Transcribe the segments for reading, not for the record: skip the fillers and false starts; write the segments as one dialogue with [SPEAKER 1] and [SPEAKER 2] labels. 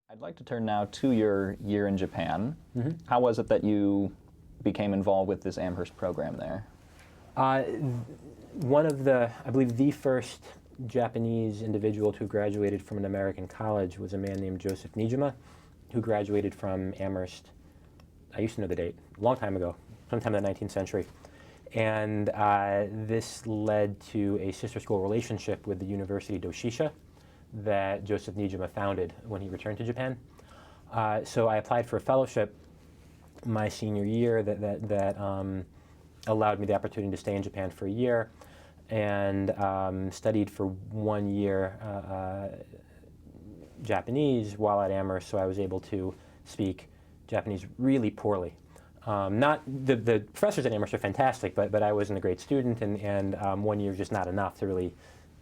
[SPEAKER 1] I'd like to turn now to your year in Japan.
[SPEAKER 2] Mm-hmm.
[SPEAKER 1] How was it that you became involved with this Amherst program there?
[SPEAKER 2] One of I believe the first Japanese individual to have graduated from an American college was a man named Joseph Nishijima, who graduated from Amherst. I used to know the date, a long time ago, sometime in the 19th century. And this led to a sister school relationship with the University Doshisha that Joseph Nishijima founded when he returned to Japan. So I applied for a fellowship my senior year that allowed me the opportunity to stay in Japan for a year, and studied for 1 year Japanese while at Amherst, so I was able to speak Japanese really poorly. Not the professors at Amherst are fantastic, but I wasn't a great student, and 1 year is just not enough to really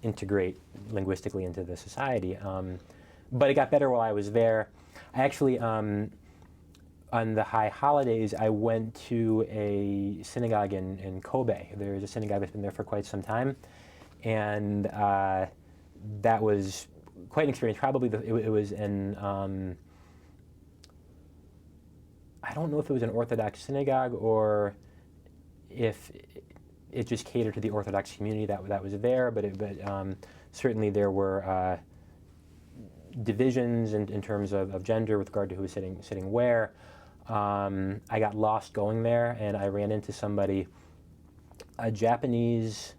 [SPEAKER 2] integrate linguistically into the society. But it got better while I was there. I actually, on the high holidays, I went to a synagogue in Kobe. There's a synagogue that's been there for quite some time, and that was quite an experience. Probably it was in, I don't know if it was an Orthodox synagogue or if it just catered to the Orthodox community that was there, but certainly there were divisions in terms of gender with regard to who was sitting where. I got lost going there, and I ran into somebody, a Japanese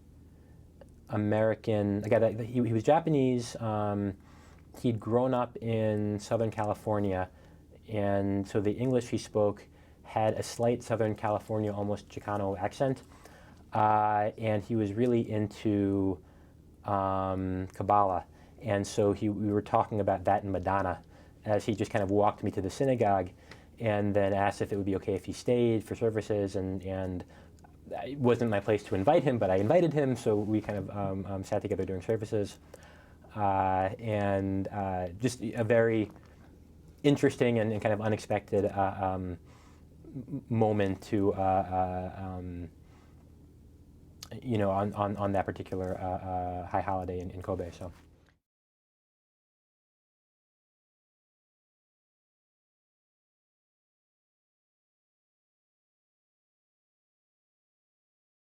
[SPEAKER 2] American, a guy that he was Japanese. He'd grown up in Southern California, and so the English he spoke had a slight Southern California, almost Chicano accent. And he was really into Kabbalah, and so we were talking about that in Madonna as he just kind of walked me to the synagogue, and then asked if it would be okay if he stayed for services, and it wasn't my place to invite him, but I invited him, so we kind of sat together during services, and just a very interesting and kind of unexpected moment to you know, on that particular high holiday in Kobe. So.